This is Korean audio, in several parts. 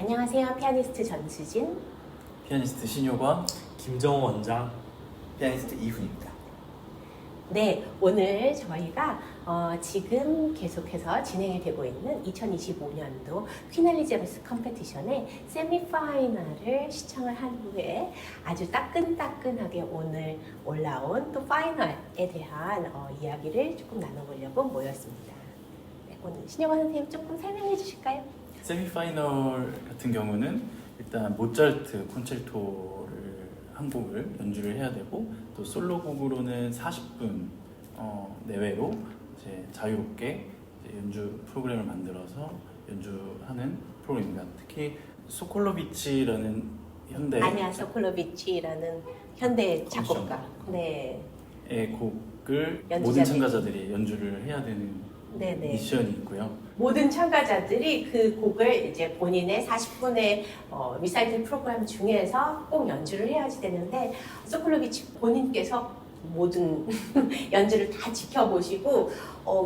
안녕하세요. 피아니스트 전수진. 피아니스트 신효권, 김정호 원장, 피아니스트 이훈입니다. 네, 오늘 저희가 지금 계속해서 진행이 되고 있는 2025년도 퀸 엘리자베스 컴페티션의 세미파이널을 시청을 한 후에 아주 따끈따끈하게 오늘 올라온 또 파이널에 대한 이야기를 조금 나눠보려고 모였습니다. 네, 오늘 신영원 선생님 조금 설명해 주실까요? 세미파이널 같은 경우는 일단 모차르트 콘체르토를 한 곡을 연주를 해야 되고 또 솔로곡으로는 40분 내외로 이제 자유롭게 이제 연주 프로그램을 만들어서 연주하는 프로그램입니다. 특히 소콜로비치라는 현대 아니야 소콜로비치라는 현대 작곡가 네. 곡을 연주자들이. 모든 참가자들이 연주를 해야 되는 네네. 미션이 있고요. 모든 참가자들이 그 곡을 이제 본인의 40분의 리사이틀 프로그램 중에서 꼭 연주를 해야지 되는데 소콜로비치 본인께서 모든 연주를 다 지켜보시고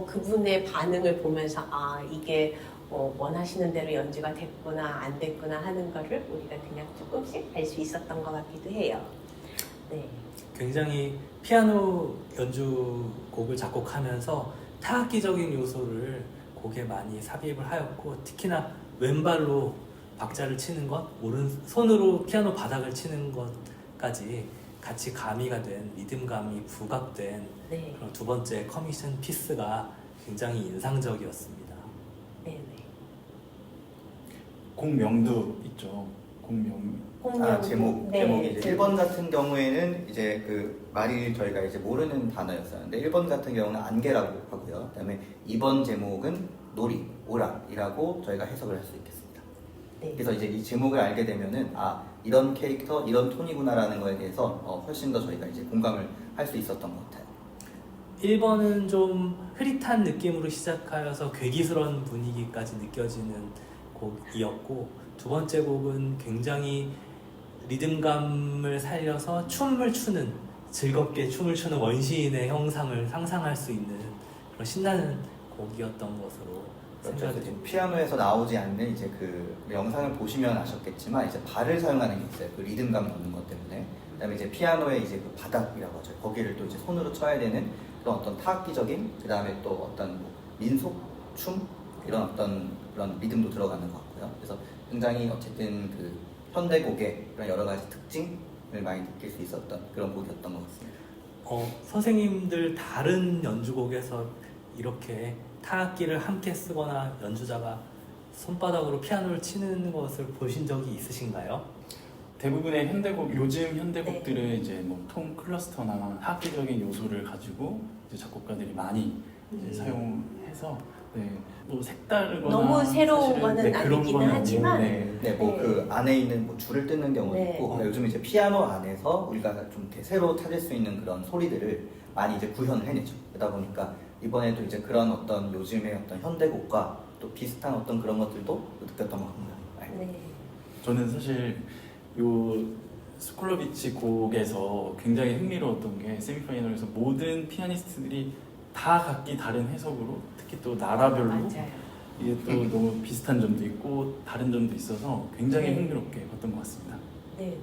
그분의 반응을 보면서 아 이게 원하시는 대로 연주가 됐구나 안 됐구나 하는 거를 우리가 그냥 조금씩 알 수 있었던 것 같기도 해요. 네. 굉장히 피아노 연주곡을 작곡하면서 타악기적인 요소를 곡에 많이 삽입을 하였고 특히나 왼발로 박자를 치는 것, 오른손으로 피아노 바닥을 치는 것까지 같이 가미가 된 리듬감이 부각된 네. 그런 두 번째 커미션 피스가 굉장히 인상적이었습니다. 네네. 곡명도 있죠. 곡명. 제목이 이제 1번 같은 경우에는 이제 그 말이 저희가 이제 모르는 단어였었는데 1번 같은 경우는 안개라고 하고요. 그다음에 2번 제목은 놀이, 오락이라고 저희가 해석을 할 수 있겠습니다. 네. 그래서 이제 이 제목을 알게 되면은 아 이런 캐릭터, 이런 톤이구나라는 거에 대해서 훨씬 더 저희가 이제 공감을 할 수 있었던 것 같아요. 1번은 좀 흐릿한 느낌으로 시작하여서 괴기스러운 분위기까지 느껴지는 곡이었고 두 번째 곡은 굉장히 리듬감을 살려서 춤을 추는 즐겁게 춤을 추는 원시인의 형상을 상상할 수 있는 그런 신나는 곡이었던 것으로 그렇죠. 생각이 이제 됩니다. 피아노에서 나오지 않는 이제 그 영상을 보시면 아셨겠지만 이제 발을 사용하는 게 있어요. 그 리듬감 넣는 것 때문에. 그다음에 이제 피아노의 이제 그 바닥이라고 하죠. 거기를 또 이제 손으로 쳐야 되는 그런 어떤 타악기적인 그다음에 또 어떤 뭐 민속 춤 이런 어떤 그런 리듬도 들어가는 것 같고요. 그래서 굉장히 어쨌든 그 현대곡의 그런 여러 가지 특징을 많이 느낄 수 있었던 그런 곡이었던 것 같습니다. 선생님들 다른 연주곡에서 이렇게 타악기를 함께 쓰거나 연주자가 손바닥으로 피아노를 치는 것을 보신 적이 있으신가요? 대부분의 현대곡, 요즘 현대곡들은 이제 뭐 톤 클러스터나 타악기적인 요소를 가지고 이제 작곡가들이 많이 이제 사용해서 뭐 색다르거나 너무 새로운 사실은, 거는 그런 아니기는 건 하지만 아니고, 네, 뭐 그 안에 있는 뭐 줄을 뜯는 경우도 네. 있고 그러니까 요즘 이제 피아노 안에서 우리가 좀 이렇게 새로 찾을 수 있는 그런 소리들을 많이 이제 구현을 해내죠. 그러다 보니까 이번에도 이제 그런 어떤 요즘의 어떤 현대곡과 또 비슷한 어떤 그런 것들도 느꼈던 것 같습니다. 네. 저는 사실 요 스콜로비치 곡에서 굉장히 흥미로웠던 게 세미파이널에서 모든 피아니스트들이 다 각기 다른 해석으로 특히 또 나라별로 맞아요. 이게 또 너무 비슷한 점도 있고 다른 점도 있어서 굉장히 네. 흥미롭게 봤던 것 같습니다. 네네.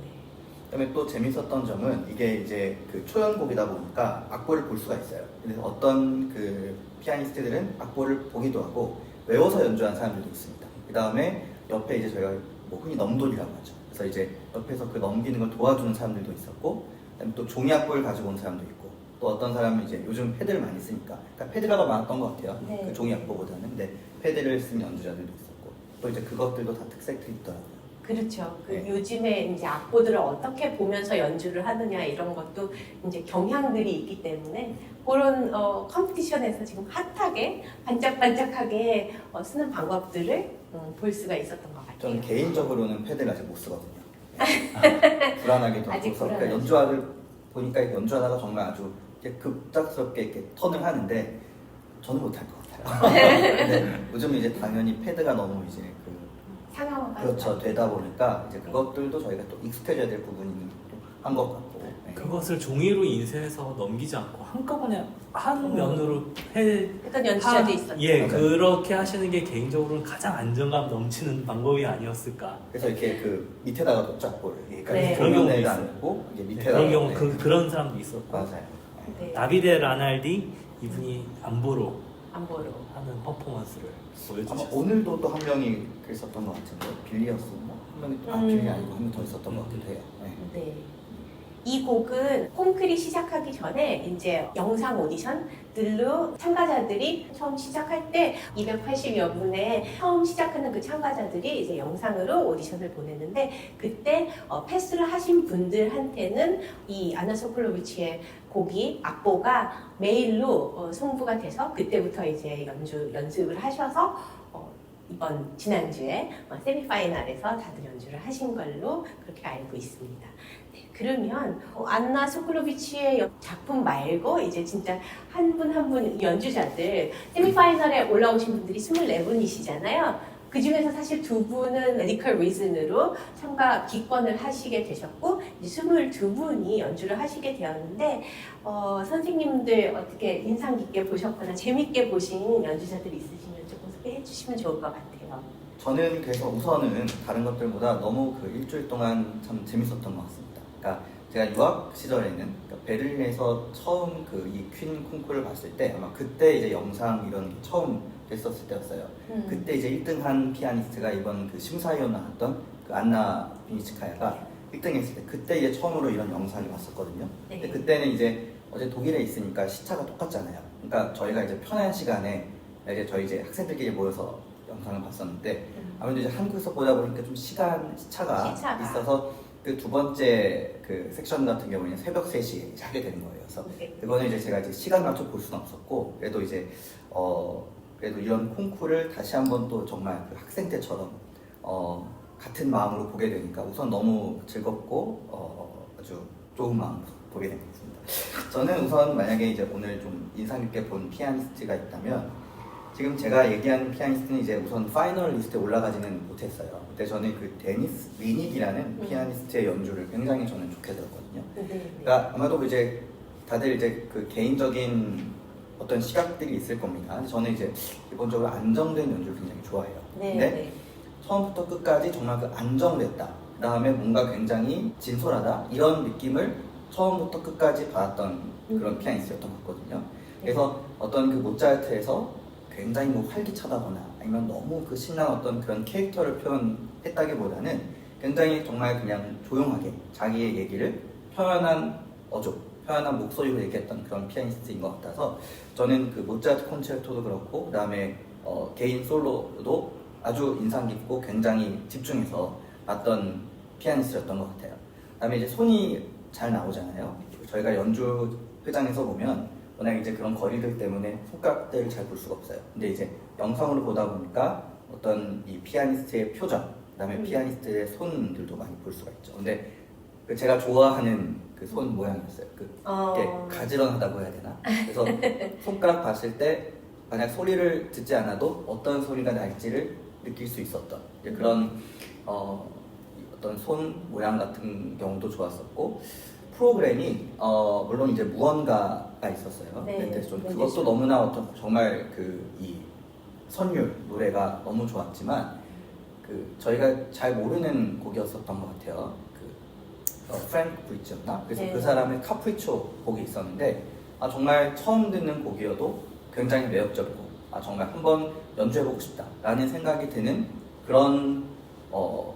그다음에 또 재밌었던 점은 이게 이제 그 초연곡이다 보니까 악보를 볼 수가 있어요. 그래서 어떤 그 피아니스트들은 악보를 보기도 하고 외워서 연주한 사람들도 있습니다. 그 다음에 옆에 이제 저희가 뭐 흔히 넘돌이라고 하죠. 그래서 이제 옆에서 그 넘기는 걸 도와주는 사람들도 있었고, 그다음에 또 종이 악보를 가지고 온 사람도 있고, 또 어떤 사람은 이제 요즘 패드를 많이 쓰니까, 그러니까 패드가 더 많았던 것 같아요. 네. 그 종이 악보보다는. 근데 패드를 쓴 연주자들도 있었고, 또 이제 그것들도 다 특색들이 있더라고요. 그렇죠. 그 네. 요즘에 이제 악보들을 어떻게 보면서 연주를 하느냐 이런 것도 이제 경향들이 있기 때문에 그런 컴피티션에서 지금 핫하게 반짝반짝하게 쓰는 방법들을 볼 수가 있었던 것 같아요. 저는 개인적으로는 패드를 아직 못 쓰거든요. 불안하게 좀 아직 그래서 그러니까 불안하죠. 연주를 보니까 연주하다가 정말 아주 이렇게 급작스럽게 이렇게 턴을 하는데 저는 못할 것 같아요. 근데 요즘 이제 당연히 패드가 너무 이제 상황화가 그렇죠 되다 보니까 이제 그것들도 저희가 또 익숙해져야 될 부분이 한 것 같고. 네. 그것을 종이로 인쇄해서 넘기지 않고 한꺼번에 한 면으로 해 했던 연주자도 있었죠. 예, 맞아요. 그렇게 하시는 게 개인적으로는 가장 안정감 넘치는 방법이 아니었을까. 그래서 이렇게 그 밑에다가 놓죠 악보를. 그러니까 네. 그런 경우도 안 있어요. 놓고 이게 네, 밑에다가. 그런 경우 네. 그런 사람도 있었고 맞아요. 네. 나비데 라날디 이분이 안보로 안보로. 하는 퍼포먼스를 아마 보여주셨어요. 오늘도 또 한 명이 그랬었던 것 같은데 빌리였었나? 한 명이 빌리 아니고 한 명 더 있었던 것 같기도 해요. 네. 네. 이 곡은 콩클이 시작하기 전에 이제 영상 오디션들로 참가자들이 처음 시작할 때 280여 분의 처음 시작하는 그 참가자들이 이제 영상으로 오디션을 보내는데 그때 패스를 하신 분들한테는 이 아나 소콜로비치의 곡이 악보가 메일로 송부가 돼서 그때부터 이제 연습을 하셔서 이번 지난주에 세미파이널에서 다들 연주를 하신 걸로 그렇게 알고 있습니다. 네, 그러면 안나 소콜로비치의 작품 말고 이제 진짜 한 분 한 분 연주자들 세미파이널에 올라오신 분들이 24분이시잖아요. 그 중에서 사실 두 분은 메디컬 리즌으로 참가 기권을 하시게 되셨고 이제 22분이 연주를 하시게 되었는데 선생님들 어떻게 인상 깊게 보셨거나 재밌게 보신 연주자들이 있으시면 조금 소개해 주시면 좋을 것 같아요. 저는 그래서 우선은 다른 것들보다 너무 그 일주일 동안 참 재밌었던 것 같습니다. 그러니까 제가 유학 시절에는 그러니까 베를린에서 처음 그 이 퀸 콩쿠르를 봤을 때 아마 그때 이제 영상 이런 게 처음 됐었을 때였어요. 그때 이제 1등한 피아니스트가 이번 그 심사위원 나왔던 그 안나 비니츠카야가 1등했을 때 그때 이제 처음으로 이런 영상을 봤었거든요. 네. 근데 그때는 이제 어제 독일에 있으니까 시차가 똑같잖아요. 그러니까 저희가 이제 편한 시간에 이제 저희 이제 학생들끼리 모여서 영상을 봤었는데 아무래도 이제 한국에서 보다 보니까 좀 시차가 있어서 그 두 번째 그 섹션 같은 경우에는 새벽 3시에 하게 되는 거예요. 그래서 그거는 이제 제가 이제 시간 맞춰 볼 수는 없었고 그래도 이제 그래도 이런 콩쿠르를 다시 한번 또 정말 그 학생 때처럼 같은 마음으로 보게 되니까 우선 너무 즐겁고 아주 좋은 마음으로 보게 된 것 같습니다. 저는 우선 만약에 이제 오늘 좀 인상 깊게 본 피아니스트가 있다면 지금 제가 얘기하는 피아니스트는 이제 우선 파이널 리스트에 올라가지는 못했어요. 그때 저는 그 데니스 리닉이라는 피아니스트의 연주를 굉장히 저는 좋게 들었거든요. 그러니까 아마도 이제 다들 이제 그 개인적인 어떤 시각들이 있을 겁니다. 근데 저는 이제 기본적으로 안정된 연주를 굉장히 좋아해요. 근데 처음부터 끝까지 정말 그 안정됐다. 그 다음에 뭔가 굉장히 진솔하다. 이런 느낌을 처음부터 끝까지 받았던 그런 피아니스트였던 것 같거든요. 그래서 어떤 그 모차르트에서 굉장히 뭐 활기차다거나 아니면 너무 그 신난 어떤 그런 캐릭터를 표현했다기보다는 굉장히 정말 그냥 조용하게 자기의 얘기를 표현한 목소리로 얘기했던 그런 피아니스트인 것 같아서 저는 그 모차르트 콘체르토도 그렇고 그 다음에 개인 솔로도 아주 인상 깊고 굉장히 집중해서 봤던 피아니스트였던 것 같아요. 그 다음에 이제 손이 잘 나오잖아요. 저희가 연주 회장에서 보면 워낙 이제 그런 거리들 때문에 손가락들을 잘 볼 수가 없어요. 근데 이제 영상으로 보다 보니까 어떤 이 피아니스트의 표정, 그다음에 피아니스트의 손들도 많이 볼 수가 있죠. 근데 그 제가 좋아하는 그 손 모양이었어요. 이렇게 가지런하다고 해야 되나? 그래서 손가락 봤을 때 만약 소리를 듣지 않아도 어떤 소리가 날지를 느낄 수 있었던 그런 어떤 손 모양 같은 경우도 좋았었고. 프로그램이 물론 이제 무언가가 있었어요. 근데 좀 그것도 너무나 어떤 정말 그 이 선율 노래가 너무 좋았지만 그 저희가 잘 모르는 곡이었었던 것 같아요. 그 프랭크 브리츠였나? 그래서 그 사람의 카프리초 곡이 있었는데 정말 처음 듣는 곡이어도 굉장히 매력적이고 정말 한번 연주해보고 싶다라는 생각이 드는 그런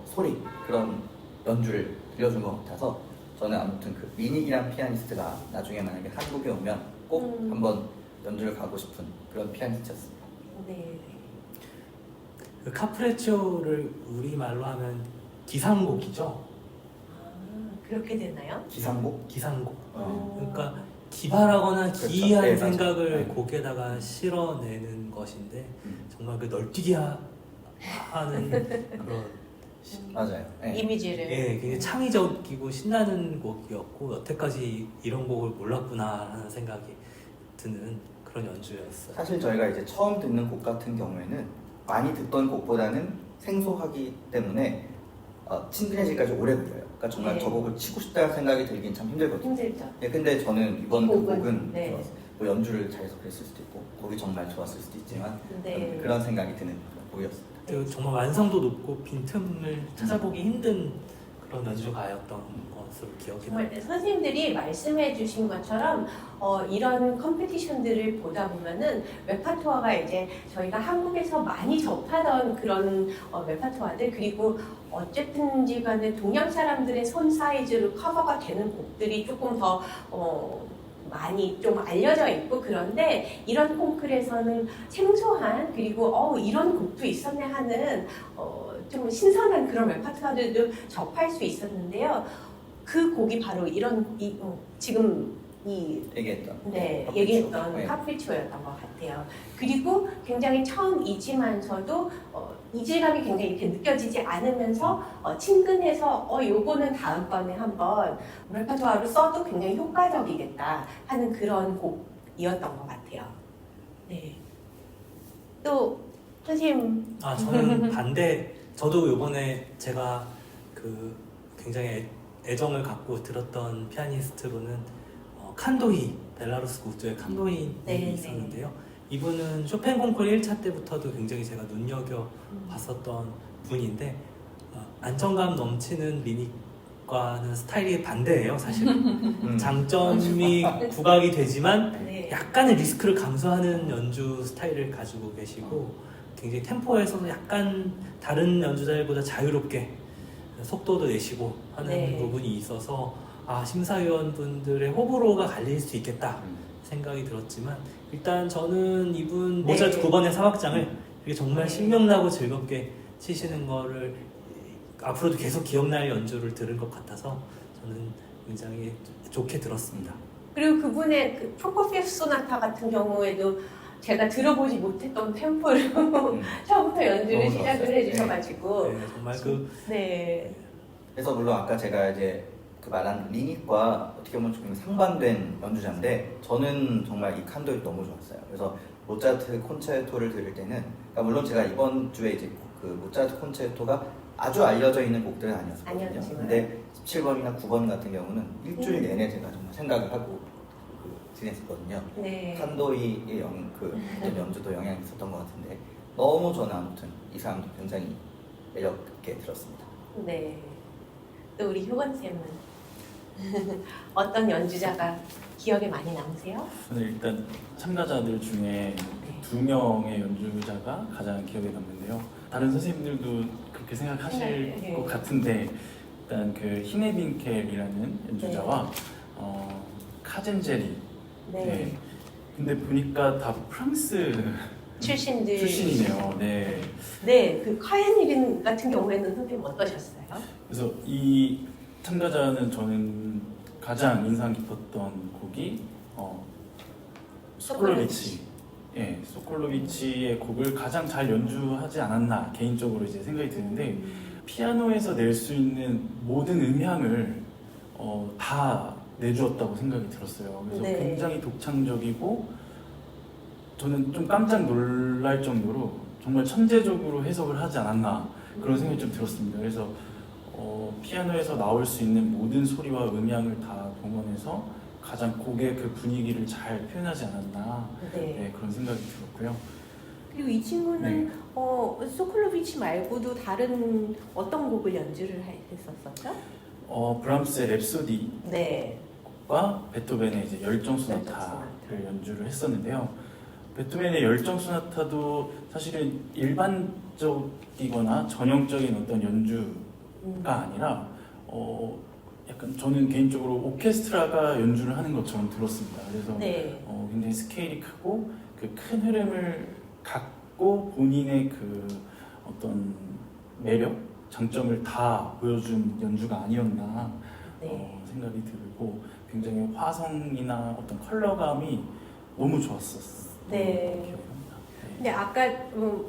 소리 그런 연주를 들려준 것 같아서. 저는 아무튼 그 리닉이란 피아니스트가 나중에 만약에 한국에 오면 꼭 한번 연주를 가고 싶은 그런 피아니스트였습니다. 네. 그 카프레초를 우리말로 하면 기상곡이죠. 그렇게 되나요? 기상곡? 기상곡. 그러니까 기발하거나 그렇죠. 기이한 네, 생각을 맞아요. 곡에다가 실어내는 것인데 정말 그 널뛰기 하는 그런 맞아요. 네. 이미지를. 예, 굉장히 창의적이고 신나는 곡이었고 여태까지 이런 곡을 몰랐구나 하는 생각이 드는 그런 연주였어요. 사실 저희가 이제 처음 듣는 곡 같은 경우에는 많이 듣던 곡보다는 생소하기 때문에 친근해지기까지 오래 걸려요. 그러니까 정말 네. 저 곡을 치고 싶다는 생각이 들긴 참 힘들거든요. 힘들죠. 네, 근데 저는 이번 이 그 곡은, 곡은 네. 좋았어요. 뭐 연주를 잘해서 그랬을 수도 있고 곡이 정말 좋았을 수도 있지만 네. 그런 생각이 드는 곡이었습니다. 그 정말 완성도 높고 빈틈을 찾아보기 힘든 그런 연주가였던 것으로 기억이 나요. 정말 선생님들이 말씀해 주신 것처럼 이런 컴피티션들을 보다 보면은 레파토어가 이제 저희가 한국에서 많이 접하던 그런 레파토어들 그리고 어쨌든지 간에 동양 사람들의 손 사이즈로 커버가 되는 곡들이 조금 더 많이 좀 알려져 있고 그런데 이런 콩쿨에서는 생소한 그리고 이런 곡도 있었네 하는 좀 신선한 그런 레파토어들도 접할 수 있었는데요. 그 곡이 바로 이런 지금 얘기했던 얘기했던 네. 카프리초였던 것 같아요. 그리고 굉장히 처음이지만서도 이질감이 굉장히 이렇게 느껴지지 않으면서 친근해서 요거는 다음번에 한번 레퍼토아로 써도 굉장히 효과적이겠다 하는 그런 곡이었던 것 같아요. 네. 또 선생님 저는 반대. 저도 이번에 제가 그 굉장히 애정을 갖고 들었던 피아니스트로는 칸도이, 벨라루스 국조의 칸도이님이 네, 있었는데요. 이분은 쇼팽 콩쿨 1차 때부터도 굉장히 제가 눈여겨봤었던 분인데 안정감 넘치는 리닉과는 스타일이 반대예요, 사실. 장점이 부각이 되지만 네. 약간의 리스크를 감수하는 연주 스타일을 가지고 계시고 굉장히 템포에서도 약간 다른 연주자들보다 자유롭게 속도도 내시고 하는 네. 부분이 있어서 심사위원분들의 호불호가 갈릴 수 있겠다 생각이 들었지만 일단 저는 이분 네. 모차르트 9번의 사막장을 이게 정말 네. 신명나고 즐겁게 치시는 거를 앞으로도 계속 기억날 연주를 들은 것 같아서 저는 굉장히 좋게 들었습니다. 그리고 그분의 그 프로코피에프 소나타 같은 경우에도 제가 들어보지 못했던 템포로 처음부터 연주를 너무 시작을 좋았어요. 해주셔가지고 네, 정말 네. 그래서 물론 아까 제가 이제 그 말한 리닉과 어떻게 보면 좀 상반된 연주자인데 저는 정말 이 칸도이 너무 좋았어요. 그래서 모차르트 콘체르토를 들을 때는 그러니까 물론 제가 이번 주에 이제 그 모차르트 콘체르토가 아주 알려져 있는 곡들은 아니었거든요. 아니었지만. 근데 17번이나 9번 같은 경우는 일주일 내내 제가 정말 생각을 하고 지냈었거든요. 네. 칸도이의 어떤 연주도 영향이 있었던 것 같은데 너무 저는 아무튼 이 사람도 굉장히 매력 있게 들었습니다. 네. 또 우리 효건 쌤은 어떤 연주자가 기억에 많이 남으세요? 저는 일단 참가자들 중에 2명의 연주자가 가장 기억에 남는데요. 다른 선생님들도 그렇게 생각하실 네. 것 같은데 일단 그 히네빈켈이라는 연주자와 카젠제리. 네. 네. 근데 보니까 다 프랑스 출신들. 출신이네요. 네. 네. 그 카얀이린 같은 경우에는 선생님 어떠셨어요? 그래서 이 참가자는 저는 가장 인상 깊었던 곡이 소콜로비치. 예, 소콜로비치의 곡을 가장 잘 연주하지 않았나 개인적으로 이제 생각이 드는데 피아노에서 낼 수 있는 모든 음향을 다 내주었다고 생각이 들었어요. 그래서 네. 굉장히 독창적이고 저는 좀 깜짝 놀랄 정도로 정말 천재적으로 해석을 하지 않았나 그런 생각이 좀 들었습니다. 그래서 피아노에서 나올 수 있는 모든 소리와 음향을 다 동원해서 가장 곡의 그 분위기를 잘 표현하지 않았나 네. 그런 생각이 들었고요. 그리고 이 친구는 네. 소콜로비치 말고도 다른 어떤 곡을 연주를 했었었죠? 브람스의 랩소디와 네. 베토벤의 이제 열정 소나타를 연주를 했었는데요. 베토벤의 열정 소나타도 사실은 일반적이거나 전형적인 어떤 연주가 아니라 약간 저는 개인적으로 오케스트라가 연주를 하는 것처럼 들었습니다. 그래서 네. 굉장히 스케일이 크고 그 큰 흐름을 갖고 본인의 그 어떤 매력, 장점을 다 보여준 연주가 아니었나 네. 생각이 들고 굉장히 화성이나 어떤 컬러감이 너무 좋았었어요. 네. 기억이 납니다. 네. 근데 아까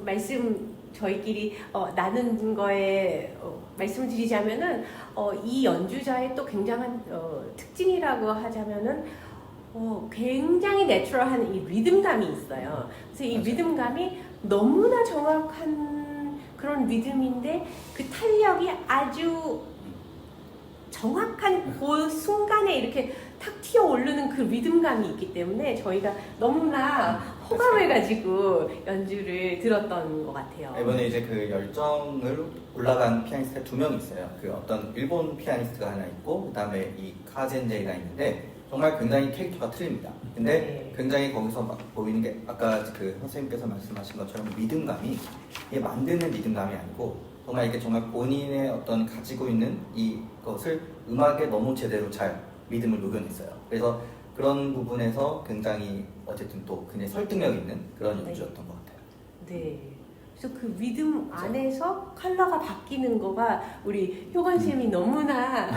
말씀 저희끼리 나눈 거에 말씀드리자면은 이 연주자의 또 굉장한 특징이라고 하자면은 굉장히 내추럴한 이 리듬감이 있어요. 그래서 이 맞아요. 리듬감이 너무나 정확한 그런 리듬인데 그 탄력이 아주 정확한 그 순간에 이렇게 탁 튀어 오르는 그 리듬감이 있기 때문에 저희가 너무나 호감을 가지고 연주를 들었던 것 같아요. 이번에 이제 그 열정을 올라간 피아니스트가 2명 있어요. 그 어떤 일본 피아니스트가 하나 있고 그다음에 이 카젠제이가 있는데 정말 굉장히 캐릭터가 틀립니다. 근데 네. 굉장히 거기서 막 보이는 게 아까 그 선생님께서 말씀하신 것처럼 리듬감이 이게 만드는 리듬감이 아니고 정말 이게 정말 본인의 어떤 가지고 있는 이것을 음악에 너무 제대로 잘 리듬을 녹여냈어요. 그래서 그런 부분에서 굉장히 어쨌든 또 굉장히 설득력 있는 그런 연주였던 것 같아요. 네. 그래서 그 리듬 안에서 컬러가 바뀌는 거가 우리 효건 쌤이 너무나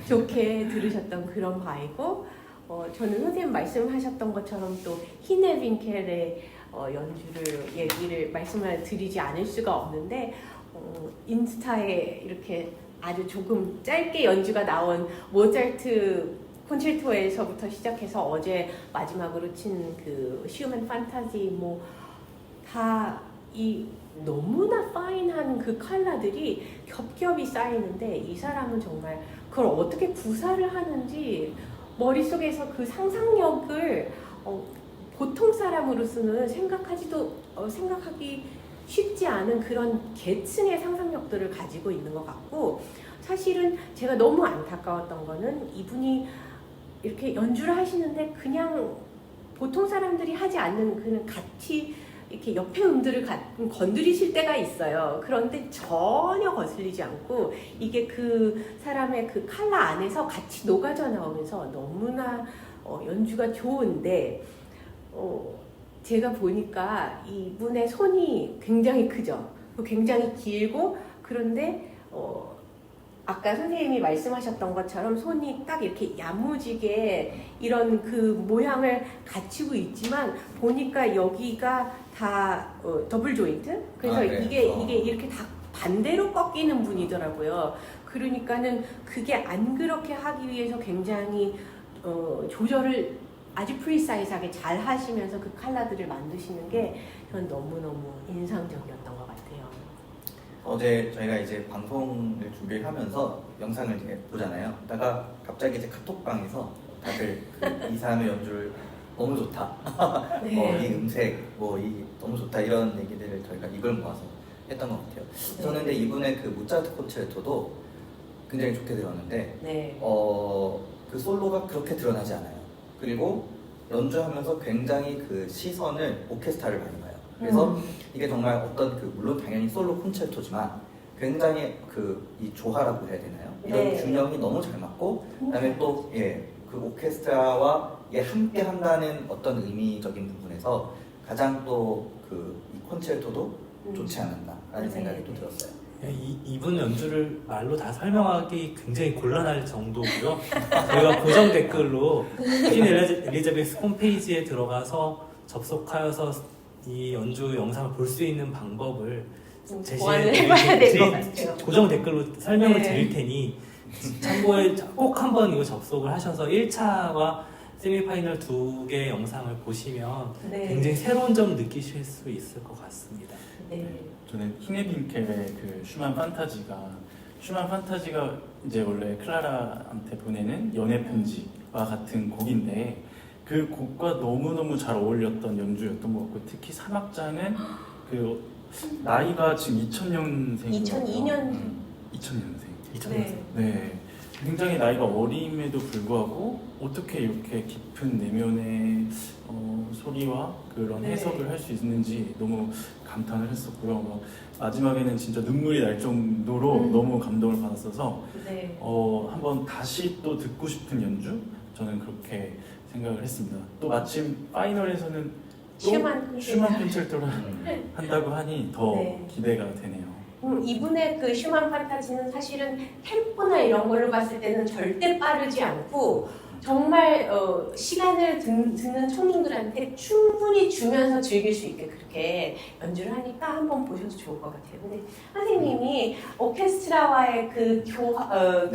좋게 들으셨던 그런 바이고, 저는 선생님 말씀하셨던 것처럼 또 히네빈켈의 연주를 얘기를 말씀을 드리지 않을 수가 없는데, 인스타에 이렇게 아주 조금 짧게 연주가 나온 모차르트 콘체르토에서부터 시작해서 어제 마지막으로 친 그 슈만 판타지 뭐 다 이 너무나 파인한 그 컬러들이 겹겹이 쌓이는데 이 사람은 정말 그걸 어떻게 구사를 하는지 머릿속에서 그 상상력을 보통 사람으로서는 생각하기 쉽지 않은 그런 계층의 상상력들을 가지고 있는 것 같고, 사실은 제가 너무 안타까웠던 거는 이분이 이렇게 연주를 하시는데 그냥 보통 사람들이 하지 않는 그냥 같이 이렇게 옆에 음들을 건드리실 때가 있어요. 그런데 전혀 거슬리지 않고 이게 그 사람의 그 컬러 안에서 같이 녹아져 나오면서 너무나 연주가 좋은데, 제가 보니까 이분의 손이 굉장히 크죠. 굉장히 길고, 그런데 아까 선생님이 말씀하셨던 것처럼 손이 딱 이렇게 야무지게 이런 그 모양을 갖추고 있지만 보니까 여기가 다 더블 조인트? 그래서 이게 이렇게 다 반대로 꺾이는 분이더라고요. 그러니까는 그게 안 그렇게 하기 위해서 굉장히 조절을 아주 프리사이즈하게 잘 하시면서 그 컬러들을 만드시는 게 전 너무너무 인상적이었던 것 같아요. 어제 저희가 이제 방송을 준비를 하면서 영상을 이제 보잖아요. 그러다가 갑자기 이제 카톡방에서 다들 그 이 사람의 연주를 너무 좋다. 네. 이 음색, 이 너무 좋다 이런 얘기들을 저희가 입을 모아서 했던 것 같아요. 저는 근데 이분의 그 모차르트 콘체르토도 굉장히 좋게 들었는데, 네. 그 솔로가 그렇게 드러나지 않아요. 그리고 연주하면서 굉장히 그 시선을 오케스트라를 많이 봐요. 그래서 이게 정말 어떤 그 물론 당연히 솔로 콘체르토지만 굉장히 이 조화라고 해야 되나요? 이런 네. 균형이 너무 잘 맞고, 그다음에 또 그 오케스트라와 함께 한다는 어떤 의미적인 부분에서 가장 또 이 콘체르토도 좋지 않았나라는 생각이 또 들었어요. 이분 연주를 말로 다 설명하기 굉장히 곤란할 정도고요. 저희가 고정 댓글로 퀸 엘리자베스 홈페이지에 들어가서 접속하여서 이 연주 영상을 볼 수 있는 방법을 보완을 해봐야 될 것 같아요. 고정 댓글로 설명을 네. 드릴 테니 참고에 꼭 한번 이거 접속을 하셔서 1차와 세미파이널 2개 영상을 보시면 네. 굉장히 새로운 점 느끼실 수 있을 것 같습니다. 네. 저는 히네빈켈의 그 슈만 판타지가 이제 원래 클라라한테 보내는 연애 편지와 같은 곡인데 그 곡과 너무너무 잘 어울렸던 연주였던 것 같고, 특히 3악장은 그 나이가 지금 2000년생이거든요. 2002년. 2000년생. 네. 네. 굉장히 나이가 어림에도 불구하고 어떻게 이렇게 깊은 내면의 소리와 그런 네. 해석을 할 수 있는지 너무 감탄을 했었고요. 마지막에는 진짜 눈물이 날 정도로 너무 감동을 받았어서 네. 한번 다시 또 듣고 싶은 연주? 저는 그렇게 생각을 했습니다. 또 마침 파이널에서는 또 슈만 콘체르토를 한다고 하니 더 네. 기대가 되네요. 이분의 그 슈만 판타지는 사실은 템포나 이런 걸로 봤을 때는 절대 빠르지 않고 정말 시간을 듣는 청중들한테 충분히 주면서 즐길 수 있게 그렇게 연주를 하니까 한번 보셔도 좋을 것 같아요. 근데 선생님이 오케스트라와의 그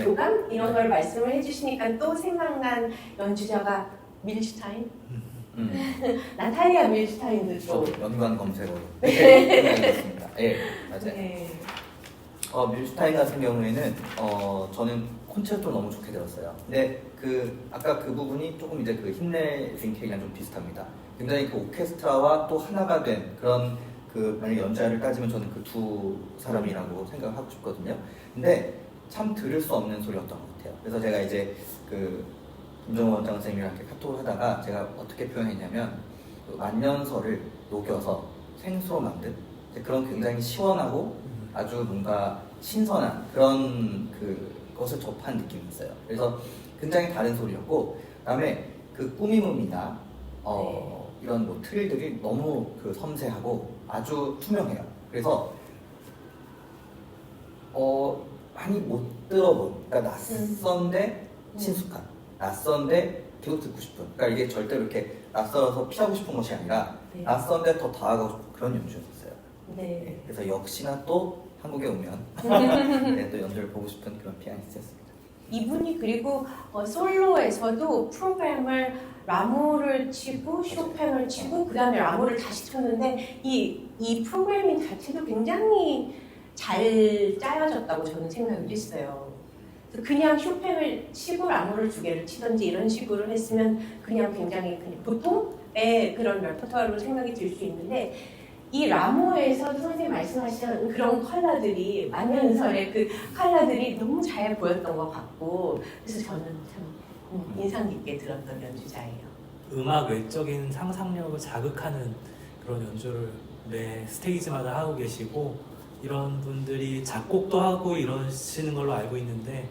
교감 이런 걸 말씀을 해주시니까 또 생각난 연주자가 밀슈타인. 나탈리아 밀슈타인도 또 저도 연관 검색어로 생각했습니다. 예, 맞아요. 네. 밀슈타인 같은 경우에는 저는 콘체르토를 너무 좋게 들었어요. 근데 아까 그 부분이 조금 이제 그 힘내 빈케이랑 좀 비슷합니다. 굉장히 그 오케스트라와 또 하나가 된 그런 만약 연주자를 따지면 저는 그 두 사람이라고 생각하고 싶거든요. 근데 참 들을 수 없는 소리였던 것 같아요. 그래서 제가 이제 김정호 원장 선생님이랑 이렇게 카톡을 하다가 제가 어떻게 표현했냐면 그 만년설을 녹여서 생수로 만든 그런 굉장히 시원하고 아주 뭔가 신선한 그런 것을 접한 느낌이 있어요. 그래서 굉장히 다른 소리였고, 그다음에 그 꾸밈음이나 이런 뭐 트릴들이 너무 섬세하고 아주 투명해요. 그래서 많이 못 들어본, 그러니까 낯선데 친숙한, 낯선데 계속 듣고 싶은. 그러니까 이게 절대로 이렇게 낯설어서 피하고 싶은 것이 아니라 네. 낯선데 더 다가가고 싶은 그런 연주였어요. 네. 그래서 역시나 또 한국에 오면 네, 또 연주를 보고 싶은 그런 피아니스트였습니다. 이분이 그리고 솔로에서도 프로그램을 라무를 치고 쇼팽을 치고 그 다음에 라무를 다시 쳤는데 이 프로그래밍 자체도 굉장히 잘 짜여졌다고 저는 생각을 했어요. 그냥 쇼팽을 치고 라무를 두 개를 치든지 이런 식으로 했으면 그냥 굉장히 보통의 그런 레퍼토아로 생각이 들 수 있는데, 이 라모에서도 선생님 말씀하신 그런 컬러들이 만년설의 그 컬러들이 너무 잘 보였던 것 같고, 그래서 저는 참 인상 깊게 들었던 연주자예요. 음악 외적인 상상력을 자극하는 그런 연주를 매 스테이지마다 하고 계시고, 이런 분들이 작곡도 하고 이러시는 걸로 알고 있는데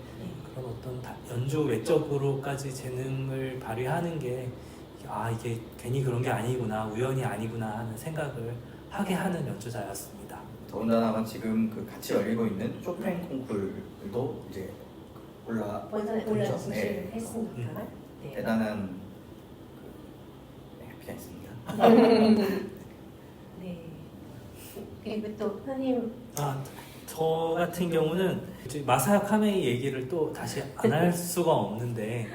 그런 어떤 연주 외적으로까지 재능을 발휘하는 게 이게 괜히 그런 게 아니구나, 우연이 아니구나 하는 생각을 하게 하는 연주자였습니다. 더군다나 지금 같이 열리고 있는 쇼팽 콩쿨도 이제 올라 진출을 했으니까. 네. 대단한 피아니스트입니다. 네. 그리고 또 선생님 저 같은 경우는 이제 마사야 카메이 얘기를 또 다시 안 할 수가 없는데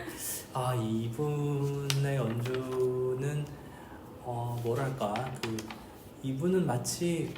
이분의 연주는 뭐랄까 이분은 마치